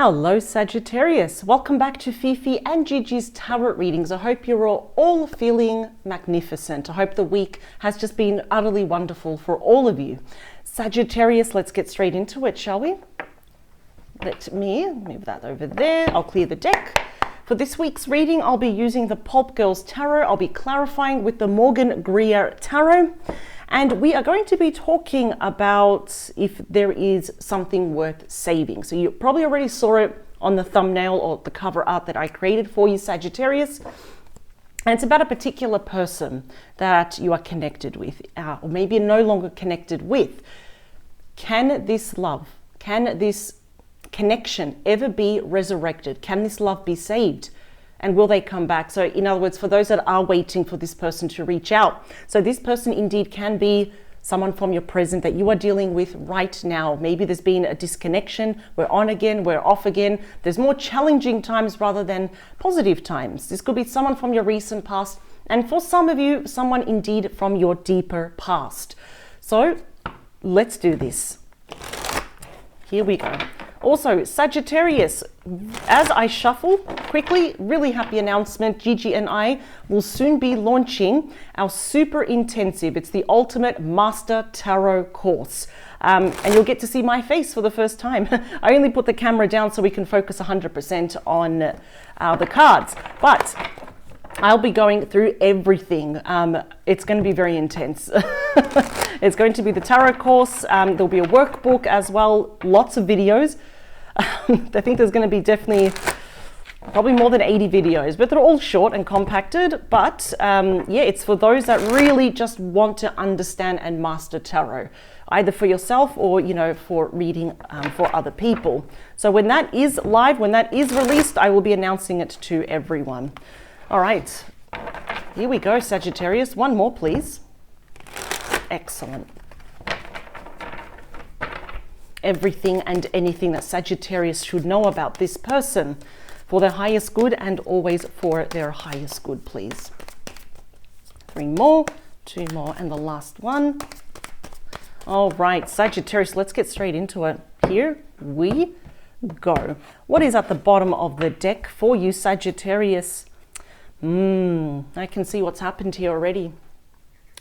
Hello Sagittarius, welcome back to Fifi and Gigi's tarot readings. I hope you're all feeling magnificent. I hope the week has just been utterly wonderful for all of you. Sagittarius, let's get straight into it, shall we? Let me move that over there. I'll clear the deck. For this week's reading, I'll be using the Pulp Girls Tarot. I'll be clarifying with the Morgan Greer Tarot. And we are going to be talking about if there is something worth saving. So you probably already saw it on the thumbnail or the cover art that I created for you, Sagittarius. And it's about a particular person that you are connected with, or maybe you're no longer connected with. Can this love, can this connection ever be resurrected? Can this love be saved? And will they come back? So in other words, for those that are waiting for this person to reach out. So this person indeed can be someone from your present that you are dealing with right now. Maybe there's been a disconnection. We're on again, we're off again. There's more challenging times rather than positive times. This could be someone from your recent past. And for some of you, someone indeed from your deeper past. So let's do this. Here we go. Also, Sagittarius, as I shuffle quickly, really happy announcement. Gigi and I will soon be launching our super intensive. It's the ultimate master tarot course. And you'll get to see my face for the first time. I only put the camera down so we can focus 100% on the cards. But I'll be going through everything. It's going to be very intense. It's going to be the tarot course. There'll be a workbook as well, lots of videos. I think there's going to be definitely probably more than 80 videos, but they're all short and compacted. But yeah, it's for those that really just want to understand and master tarot, either for yourself or, you know, for reading for other people. So when that is live, when that is released, I will be announcing it to everyone. All right, here we go, Sagittarius. One more, please. Excellent. Everything and anything that Sagittarius should know about this person for their highest good and always for their highest good, please. 3 more, 2 more, and the last one. All right, Sagittarius, let's get straight into it. Here we go. What is at the bottom of the deck for you, Sagittarius? I can see what's happened here already.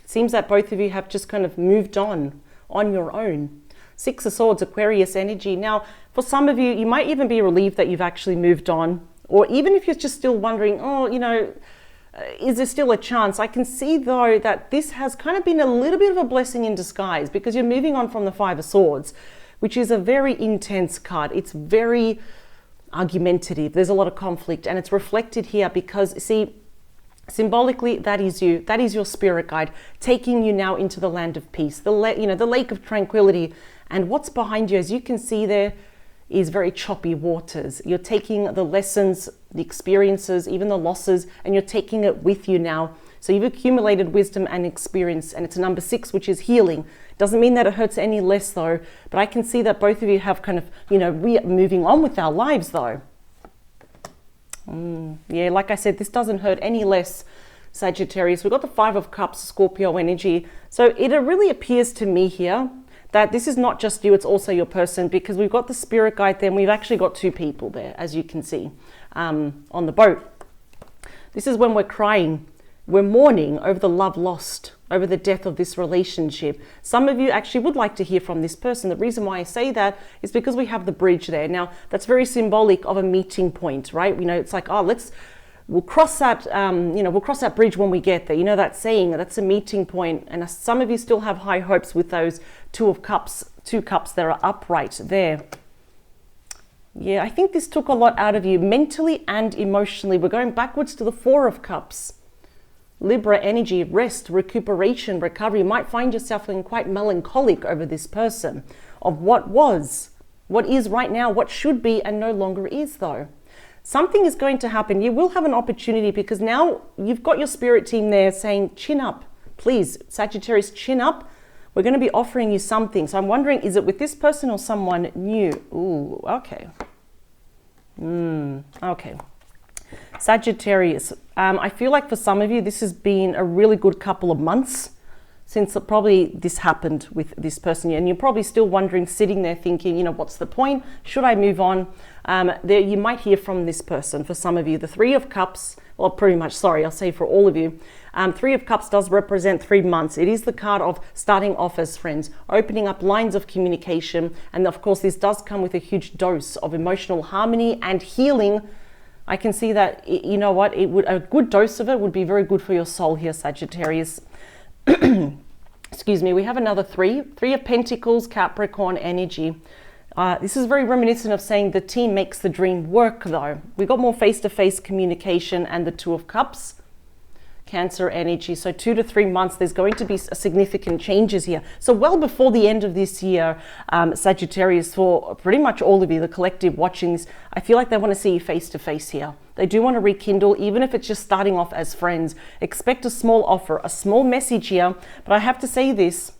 Seems that both of you have just kind of moved on your own. 6 of Swords, Aquarius energy. Now, for some of you, you might even be relieved that you've actually moved on. Or even if you're just still wondering, oh, you know, is there still a chance? I can see, though, that this has kind of been a little bit of a blessing in disguise because you're moving on from the 5 of Swords, which is a very intense card. It's very argumentative. There's a lot of conflict, and it's reflected here because, see, symbolically, that is you. That is your spirit guide taking you now into the land of peace, the lake of tranquility. And what's behind you, as you can see there, is very choppy waters. You're taking the lessons, the experiences, even the losses, and you're taking it with you now. So you've accumulated wisdom and experience, and it's a number 6, which is healing. Doesn't mean that it hurts any less, though. But I can see that both of you have kind of, you know, we're moving on with our lives, though. Yeah, like I said, this doesn't hurt any less, Sagittarius. We've got the 5 of Cups, Scorpio energy. So it really appears to me here that this is not just you, it's also your person, because we've got the spirit guide there, and we've actually got 2 people there, as you can see, on the boat. This is when we're crying. We're mourning over the love lost, over the death of this relationship. Some of you actually would like to hear from this person. The reason why I say that is because we have the bridge there. Now, that's very symbolic of a meeting point, right? You know, it's like, oh, we'll cross that, we'll cross that bridge when we get there. You know that saying, that's a meeting point. And some of you still have high hopes with those 2 cups that are upright there. Yeah, I think this took a lot out of you mentally and emotionally. We're going backwards to the 4 of Cups. Libra energy, rest, recuperation, recovery. You might find yourself feeling quite melancholic over this person of what was, what is right now, what should be and no longer is, though. Something is going to happen. You will have an opportunity because now you've got your spirit team there saying, chin up, please, Sagittarius, chin up. We're going to be offering you something. So I'm wondering, is it with this person or someone new? Ooh, okay. Okay. Sagittarius, I feel like for some of you, this has been a really good couple of months. since probably this happened with this person, and you're probably still wondering, sitting there thinking, you know, what's the point? Should I move on? There, you might hear from this person. For some of you, the Three of Cups, well, pretty much, sorry, I'll say for all of you, Three of Cups does represent 3 months. It is the card of starting off as friends, opening up lines of communication, and of course, this does come with a huge dose of emotional harmony and healing. I can see that, you know what, a good dose of it would be very good for your soul here, Sagittarius. Excuse me, we have another Three of Pentacles, Capricorn energy. This is very reminiscent of saying the team makes the dream work, though. We got more face-to-face communication, and the Two of Cups, Cancer energy. So 2 to 3 months, there's going to be significant changes here. So well before the end of this year, Sagittarius, for pretty much all of you, the collective watching this, I feel like they want to see you face-to-face here. They do want to rekindle, even if it's just starting off as friends. Expect a small offer, a small message here. But I have to say this,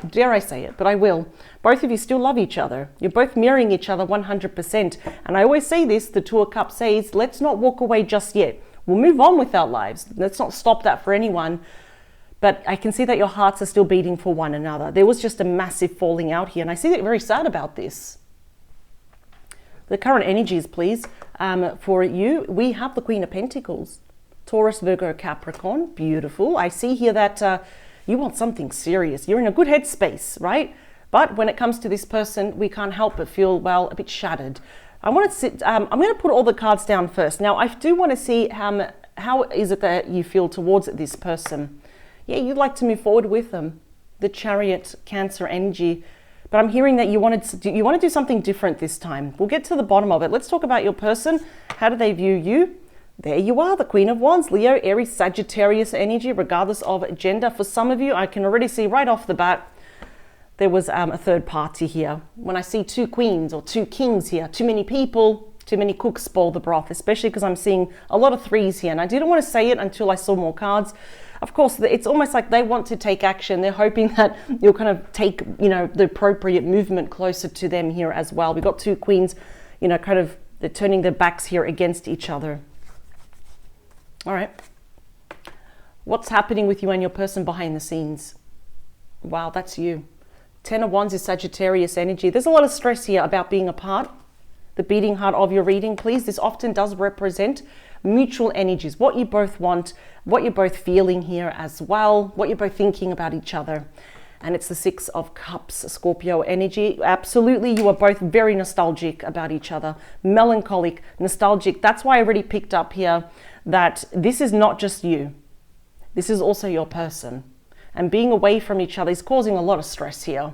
dare I say it, but I will. Both of you still love each other. You're both mirroring each other 100%. And I always say this, the Two of Cups says, let's not walk away just yet. We'll move on with our lives. Let's not stop that for anyone. But I can see that your hearts are still beating for one another. There was just a massive falling out here. And I see that you're very sad about this. The current energies, please. For you, we have the Queen of Pentacles. Taurus, Virgo, Capricorn. Beautiful. I see here that you want something serious. You're in a good headspace, right? But when it comes to this person, we can't help but feel, well, a bit shattered. I want to sit, I'm going to put all the cards down first. Now, I do want to see how is it that you feel towards this person. Yeah, you'd like to move forward with them. The Chariot, Cancer energy. But I'm hearing that you want to do something different this time. We'll get to the bottom of it. Let's talk about your person. How do they view you? There you are, the Queen of Wands, Leo, Aries, Sagittarius energy, regardless of gender. For some of you, I can already see right off the bat, there was a third party here. When I see 2 queens or 2 kings here, too many people, too many cooks spoil the broth, especially because I'm seeing a lot of 3s here. And I didn't want to say it until I saw more cards. Of course, it's almost like they want to take action. They're hoping that you'll kind of take, you know, the appropriate movement closer to them here as well. We've got 2 queens, you know, kind of they're turning their backs here against each other. All right. What's happening with you and your person behind the scenes? Wow, that's you. 10 of Wands is Sagittarius energy. There's a lot of stress here about being apart. The beating heart of your reading, please. This often does represent mutual energies, what you both want, what you're both feeling here as well, what you're both thinking about each other. And it's the 6 of Cups, Scorpio energy. Absolutely, you are both very nostalgic about each other. Melancholic, nostalgic. That's why I already picked up here that this is not just you. This is also your person. And being away from each other is causing a lot of stress here.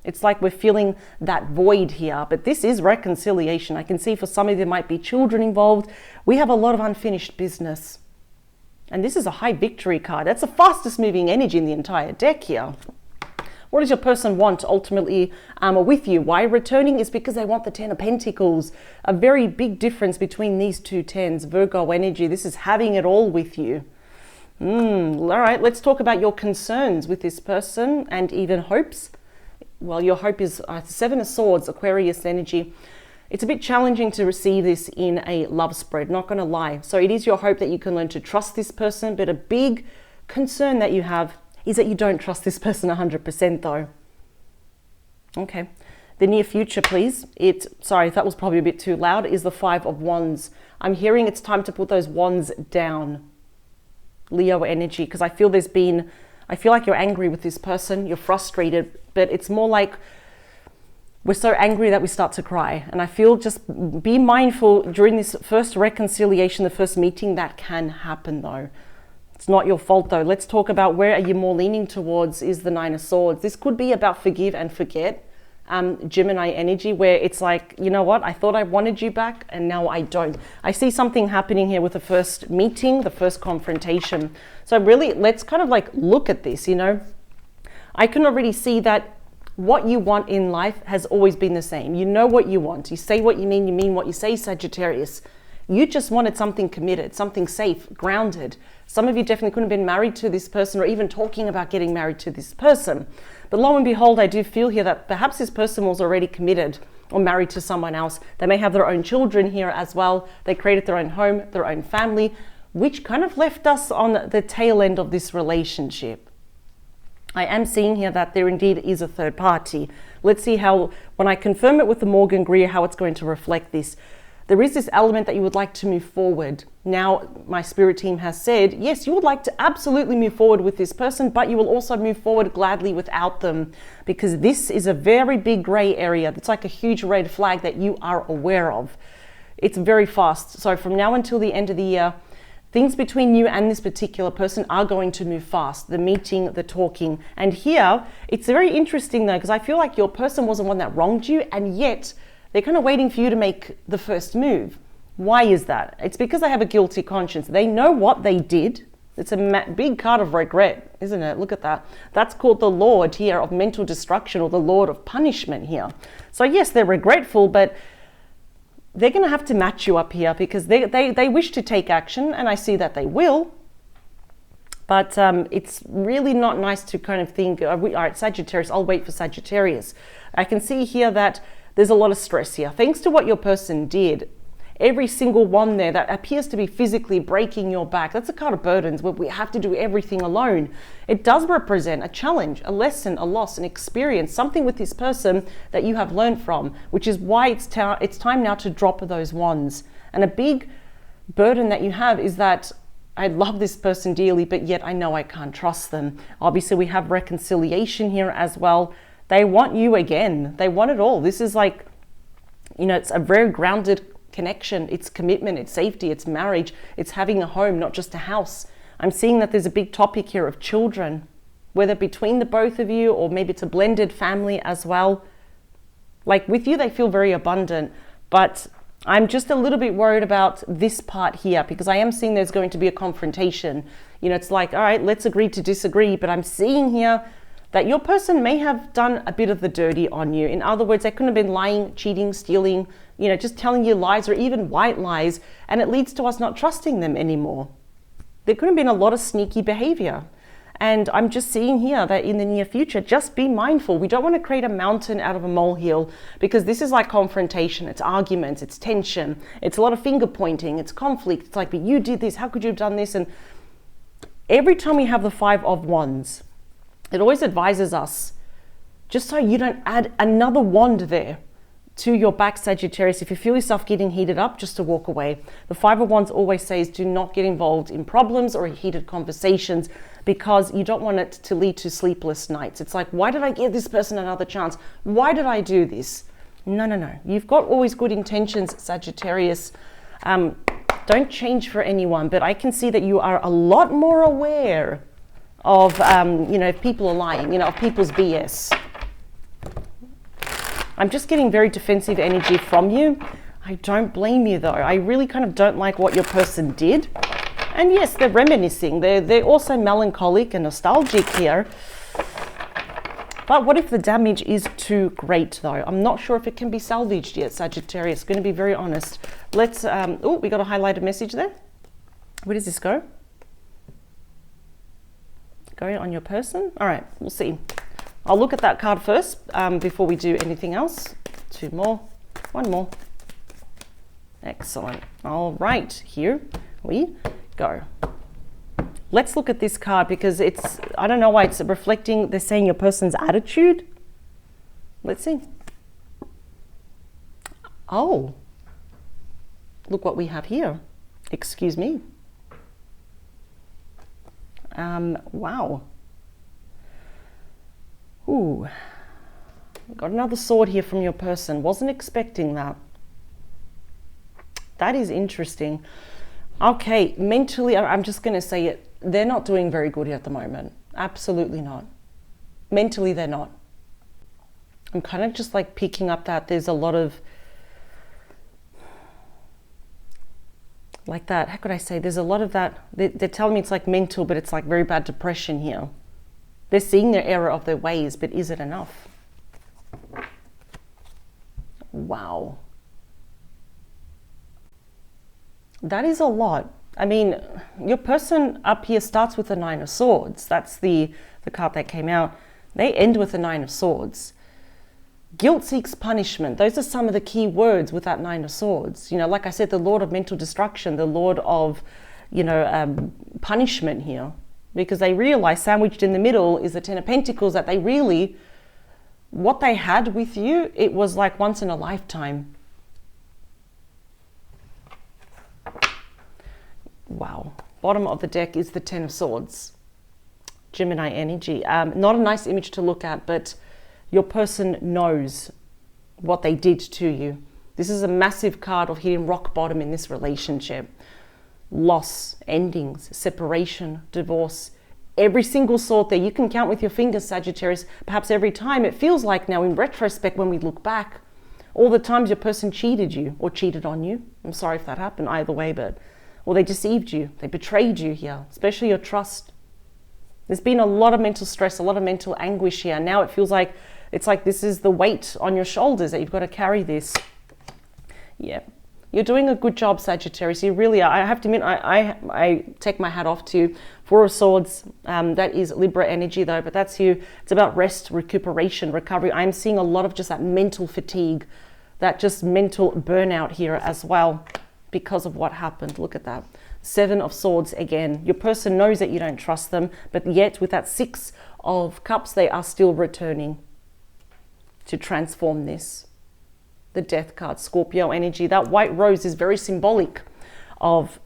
It's like we're feeling that void here, but this is reconciliation. I can see for some of you there might be children involved. We have a lot of unfinished business. And this is a high victory card. That's the fastest moving energy in the entire deck here. What does your person want ultimately with you? Why returning is because they want the 10 of Pentacles. A very big difference between these 2 10s. Virgo energy, this is having it all with you. All right, let's talk about your concerns with this person and even hopes. Well, your hope is 7 of Swords, Aquarius energy. It's a bit challenging to receive this in a love spread, not going to lie. So it is your hope that you can learn to trust this person, but a big concern that you have is that you don't trust this person 100% though. Okay, the near future, please. Sorry, that was probably a bit too loud, is the 5 of Wands. I'm hearing it's time to put those wands down. Leo energy, because I feel like you're angry with this person, you're frustrated, but it's more like we're so angry that we start to cry. And I feel just be mindful during this first reconciliation, the first meeting, that can happen though. It's not your fault though. Let's talk about where are you more leaning towards is the 9 of Swords. This could be about forgive and forget. Gemini energy, where it's like, you know what, I thought I wanted you back and now I don't. I see something happening here with the first meeting, the first confrontation. So really, let's kind of like look at this, you know. I can already see that what you want in life has always been the same. You know what you want. You say what you mean what you say, Sagittarius. You just wanted something committed, something safe, grounded. Some of you definitely couldn't have been married to this person or even talking about getting married to this person. But lo and behold, I do feel here that perhaps this person was already committed or married to someone else. They may have their own children here as well. They created their own home, their own family, which kind of left us on the tail end of this relationship. I am seeing here that there indeed is a third party. Let's see how, when I confirm it with the Morgan Greer, how it's going to reflect this. There is this element that you would like to move forward. Now, my spirit team has said, yes, you would like to absolutely move forward with this person, but you will also move forward gladly without them, because this is a very big gray area. It's like a huge red flag that you are aware of. It's very fast. So from now until the end of the year, things between you and this particular person are going to move fast. The meeting, the talking. And here, it's very interesting though, because I feel like your person wasn't one that wronged you, and yet they're kind of waiting for you to make the first move. Why is that? It's because they have a guilty conscience. They know what they did. It's a big card of regret, isn't it? Look at that. That's called the Lord here of mental destruction, or the Lord of punishment here. So yes, they're regretful, but they're going to have to match you up here, because they wish to take action, and I see that they will. But it's really not nice to kind of think, all right, Sagittarius, I'll wait for Sagittarius. I can see here that there's a lot of stress here. Thanks to what your person did, every single one there that appears to be physically breaking your back, that's a card of burdens where we have to do everything alone. It does represent a challenge, a lesson, a loss, an experience, something with this person that you have learned from, which is why it's time now to drop those wands. And a big burden that you have is that I love this person dearly, but yet I know I can't trust them. Obviously, we have reconciliation here as well. They want you again. They want it all. This is like, you know, it's a very grounded connection. It's commitment, it's safety, it's marriage, it's having a home, not just a house. I'm seeing that there's a big topic here of children, whether between the both of you, or maybe it's a blended family as well. Like with you, they feel very abundant, but I'm just a little bit worried about this part here, because I am seeing there's going to be a confrontation. You know, it's like, all right, let's agree to disagree, but I'm seeing here that your person may have done a bit of the dirty on you. In other words, they could have been lying, cheating, stealing, you know, just telling you lies, or even white lies, and it leads to us not trusting them anymore. There could have been a lot of sneaky behavior. And I'm just seeing here that in the near future, just be mindful. We don't want to create a mountain out of a molehill, because this is like confrontation. It's arguments, it's tension, it's a lot of finger pointing, it's conflict. It's like, but you did this, how could you have done this? And every time we have the Five of Wands, it always advises us, just so you don't add another wand there to your back, Sagittarius, if you feel yourself getting heated up, just to walk away. The Five of Wands always says, do not get involved in problems or heated conversations, because you don't want it to lead to sleepless nights. It's like, why did I give this person another chance? Why did I do this? No. You've got always good intentions, Sagittarius. Don't change for anyone, but I can see that you are a lot more aware of, you know, if people are lying, you know, of people's BS. I'm just getting very defensive energy from you. I don't blame you though. I really kind of don't like what your person did. And yes, they're reminiscing. They're also melancholic and nostalgic here. But what if the damage is too great though? I'm not sure if it can be salvaged yet, Sagittarius. Going to be very honest. Let's, oh, we got a highlighted message there. Where does this go? Going on your person? All right, we'll see. I'll look at that card first before we do anything else. Two more, one more. Excellent. All right, here we go. Let's look at this card, because it's, I don't know why it's reflecting, they're saying your person's attitude. Let's see. Oh, look what we have here. Excuse me. Wow. Ooh, got another sword here from your person. Wasn't expecting that. That is interesting. Okay, mentally, I'm just going to say it. They're not doing very good at the moment. Absolutely not. Mentally, they're not. I'm kind of just like picking up that there's a lot of, like that, how could I say, there's a lot of that, they're telling me it's like mental, but it's like very bad depression here. They're seeing their error of their ways, but is it enough? Wow. That is a lot. I mean, your person up here starts with the Nine of Swords. That's the card that came out. They end with the Nine of Swords. Guilt seeks punishment. Those are some of the key words with that Nine of Swords. You know, like I said, the Lord of mental destruction, the Lord of, you know, punishment here. because they realize sandwiched in the middle is the Ten of Pentacles, that they really, what they had with you, it was like once in a lifetime. Wow. Bottom of the deck is the Ten of Swords. Gemini energy. Not a nice image to look at, but your person knows what they did to you. This is a massive card of hitting rock bottom in this relationship. Loss, endings, separation, divorce. Every single sword there. You can count with your fingers, Sagittarius. Perhaps every time. It feels like now in retrospect when we look back, all the times your person cheated you or cheated on you. I'm sorry if that happened either way, but or they deceived you. They betrayed you here, especially your trust. There's been a lot of mental stress, a lot of mental anguish here. Now it feels like, it's like this is the weight on your shoulders that you've got to carry this. Yeah. You're doing a good job, Sagittarius. You really are. I have to admit, I take my hat off to you. Four of Swords, that is Libra energy though, but that's you. It's about rest, recuperation, recovery. I'm seeing a lot of just that mental fatigue, that just mental burnout here as well because of what happened. Look at that. Seven of Swords again. Your person knows that you don't trust them, but yet with that Six of Cups, they are still returning to transform this. The Death card, Scorpio energy. That white rose is very symbolic of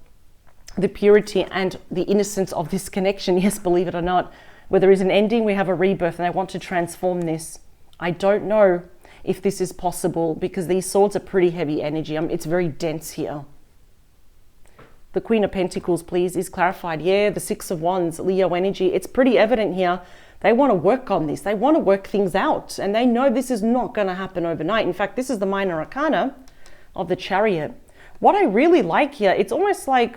the purity and the innocence of this connection. Yes, believe it or not, where there is an ending, we have a rebirth, and I want to transform this. I don't know if this is possible because these swords are pretty heavy energy. It's very dense here. The Queen of Pentacles, please, is clarified. Yeah, the Six of Wands, Leo energy. It's pretty evident here. They want to work on this. They want to work things out. And they know this is not going to happen overnight. In fact, this is the minor arcana of the Chariot. What I really like here, it's almost like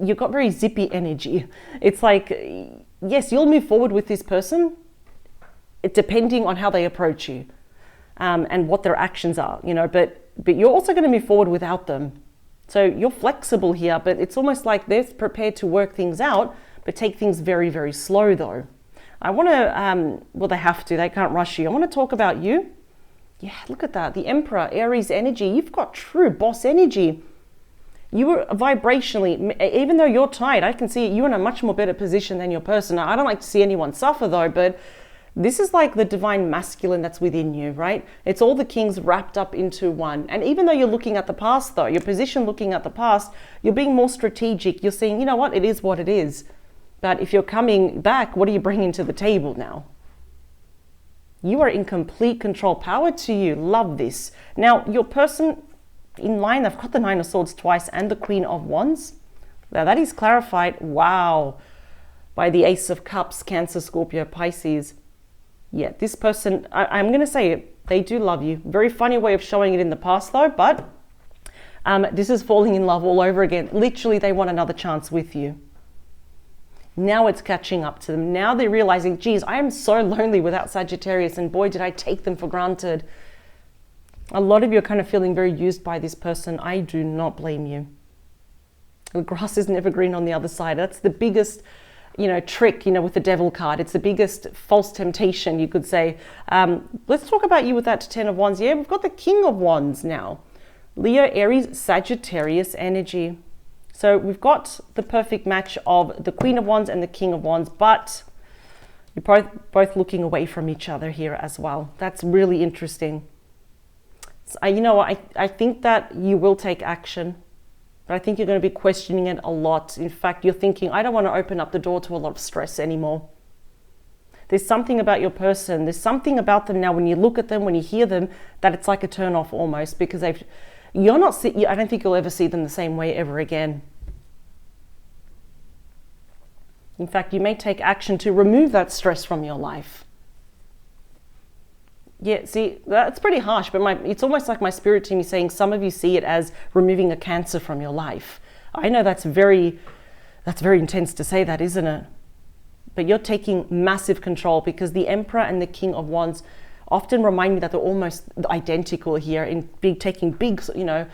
you've got very zippy energy. It's like, yes, you'll move forward with this person, depending on how they approach you and what their actions are, you know, but you're also going to move forward without them. So you're flexible here, but it's almost like they're prepared to work things out, but take things very, very slow though. I want to, well, they have to, they can't rush you. I want to talk about you. Yeah, look at that. The Emperor, Aries energy. You've got true boss energy. You are vibrationally, even though you're tired, I can see you in a much more better position than your person. I don't like to see anyone suffer though, but this is like the divine masculine that's within you, right? It's all the kings wrapped up into one. And even though you're looking at the past though, your position looking at the past, you're being more strategic. You're saying, you know what, it is what it is. But if you're coming back, what are you bringing to the table now? You are in complete control. Power to you. Love this. Now, your person in line, I've got the Nine of Swords twice and the Queen of Wands. Now, that is clarified. Wow. By the Ace of Cups, Cancer, Scorpio, Pisces. Yeah, this person, I'm going to say it. They do love you. Very funny way of showing it in the past, though. But this is falling in love all over again. Literally, they want another chance with you. Now it's catching up to them. Now they're realizing, geez, I am so lonely without Sagittarius, and boy, did I take them for granted. A lot of you are kind of feeling very used by this person. I do not blame you. The grass is never green on the other side. That's the biggest, you know, trick, you know, with the Devil card. It's the biggest false temptation, you could say. Let's talk about you with that Ten of Wands. Yeah, we've got the King of Wands now. Leo, Aries, Sagittarius energy. So we've got the perfect match of the Queen of Wands and the King of Wands, but you're both looking away from each other here as well. That's really interesting. So, you know, I think that you will take action, but I think you're going to be questioning it a lot. In fact, you're thinking, I don't want to open up the door to a lot of stress anymore. There's something about your person. There's something about them now when you look at them, when you hear them, that it's like a turn off almost, because I don't think you'll ever see them the same way ever again. In fact, you may take action to remove that stress from your life. Yeah, see, that's pretty harsh, but it's almost like my spirit team is saying some of you see it as removing a cancer from your life. I know that's very intense to say that, isn't it? But you're taking massive control, because the Emperor and the King of Wands often remind me that they're almost identical here in taking big, you know,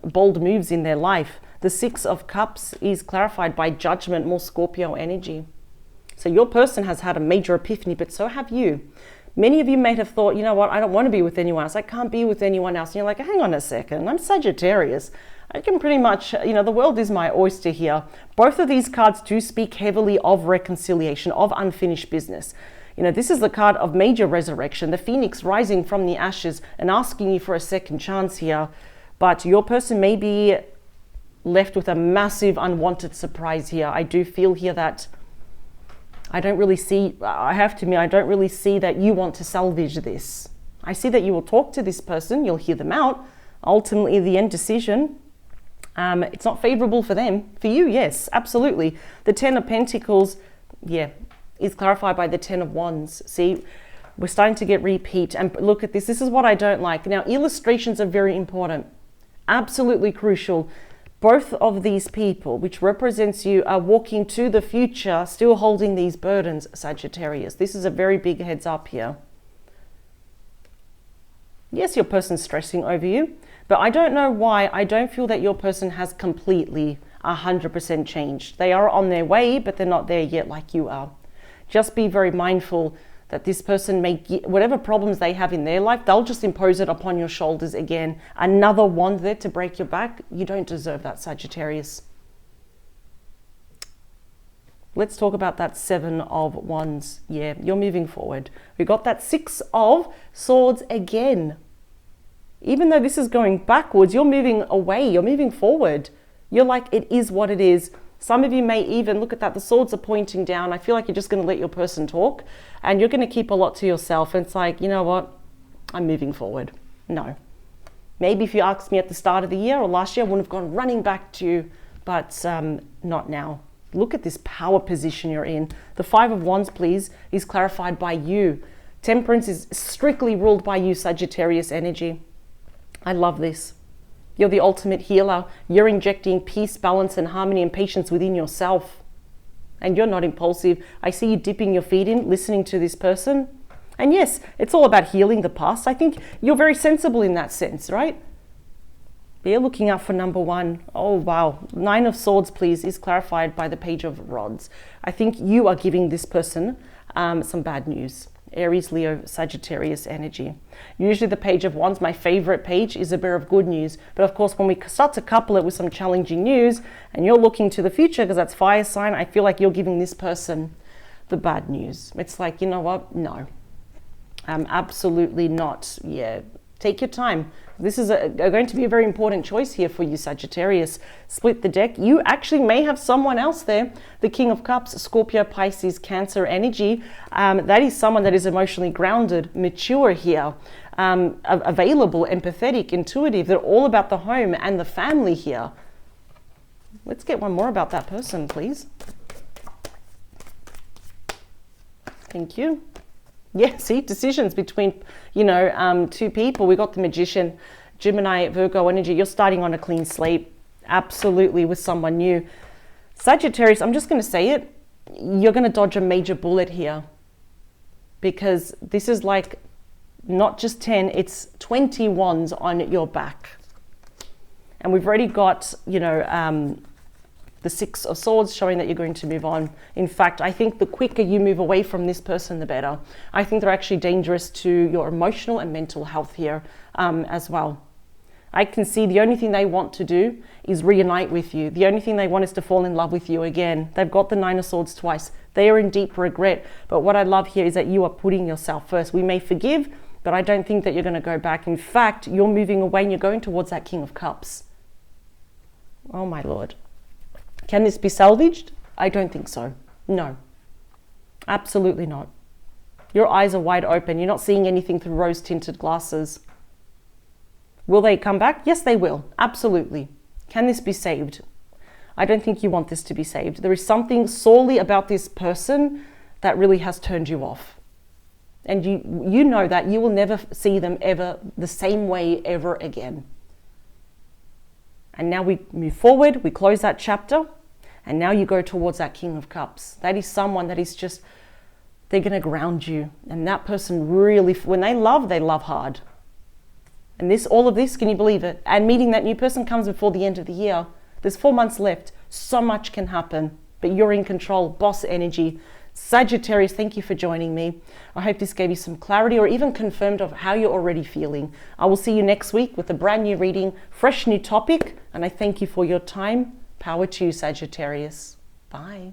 bold moves in their life. The Six of Cups is clarified by judgment, more Scorpio energy. So your person has had a major epiphany, but so have you. Many of you may have thought, you know what, I don't want to be with anyone else. I can't be with anyone else. And you're like, hang on a second, I'm Sagittarius. I can pretty much, the world is my oyster here. Both of these cards do speak heavily of reconciliation, of unfinished business. This is the card of major resurrection, the phoenix rising from the ashes and asking you for a second chance here. But your person may be left with a massive unwanted surprise here. I do feel here that I don't really see that you want to salvage this. I see that you will talk to this person, you'll hear them out. Ultimately, the end decision, it's not favorable for them. For you, yes, absolutely. The Ten of Pentacles, is clarified by the Ten of Wands. See, we're starting to get repeat. And look at this. This is what I don't like. Now, illustrations are very important. Absolutely crucial. Both of these people, which represents you, are walking to the future, still holding these burdens, Sagittarius. This is a very big heads up here. Yes, your person's stressing over you, but I don't know why. I don't feel that your person has completely 100% changed. They are on their way, but they're not there yet like you are. Just be very mindful that this person may get whatever problems they have in their life, they'll just impose it upon your shoulders again. Another wand there to break your back. You don't deserve that, Sagittarius. Let's talk about that Seven of Wands. Yeah, you're moving forward. We got that Six of Swords again. Even though this is going backwards, you're moving away, you're moving forward. You're like, it is what it is. Some of you may even look at that. The swords are pointing down. I feel like you're just going to let your person talk and you're going to keep a lot to yourself. And it's like, you know what? I'm moving forward. No. Maybe if you asked me at the start of the year or last year, I wouldn't have gone running back to you, but not now. Look at this power position you're in. The Five of Wands, please, is clarified by you. Temperance is strictly ruled by you, Sagittarius energy. I love this. You're the ultimate healer. You're injecting peace, balance, and harmony and patience within yourself. And you're not impulsive. I see you dipping your feet in, listening to this person. And yes, it's all about healing the past. I think you're very sensible in that sense, right? But you're looking out for number one. Oh, wow. Nine of Swords, please, is clarified by the Page of Rods. I think you are giving this person some bad news. Aries, Leo, Sagittarius energy. Usually the Page of Wands, my favorite page, is a bearer of good news. But of course, when we start to couple it with some challenging news and you're looking to the future because that's fire sign, I feel like you're giving this person the bad news. It's like, you know what? No, absolutely not. Yeah, take your time. This is going to be a very important choice here for you, Sagittarius. Split the deck. You actually may have someone else there. The King of Cups, Scorpio, Pisces, Cancer energy. That is someone that is emotionally grounded, mature here, available, empathetic, intuitive. They're all about the home and the family here. Let's get one more about that person, please. Thank you. Yeah, see, decisions between, two people. We got the Magician, Gemini, Virgo energy. You're starting on a clean slate, absolutely, with someone new. Sagittarius, I'm just going to say it. You're going to dodge a major bullet here because this is like not just 10, it's 20 wands on your back. And we've already got, the Six of Swords showing that you're going to move on. In fact, I think the quicker you move away from this person, the better. I think they're actually dangerous to your emotional and mental health here as well. I can see the only thing they want to do is reunite with you. The only thing they want is to fall in love with you again. They've got the Nine of Swords twice. They are in deep regret. But what I love here is that you are putting yourself first. We may forgive, but I don't think that you're going to go back. In fact, you're moving away and you're going towards that King of Cups. Oh my Lord. Can this be salvaged? I don't think so. No, absolutely not. Your eyes are wide open. You're not seeing anything through rose-tinted glasses. Will they come back? Yes, they will. Absolutely. Can this be saved? I don't think you want this to be saved. There is something sorely about this person that really has turned you off. And you know that you will never see them ever the same way ever again. And now we move forward. We close that chapter. And now you go towards that King of Cups. That is someone that is just, they're going to ground you. And that person really, when they love hard. And all of this, can you believe it? And meeting that new person comes before the end of the year. There's 4 months left. So much can happen, but you're in control. Boss energy. Sagittarius, thank you for joining me. I hope this gave you some clarity or even confirmed of how you're already feeling. I will see you next week with a brand new reading, fresh new topic, and I thank you for your time. Power to you, Sagittarius. Bye.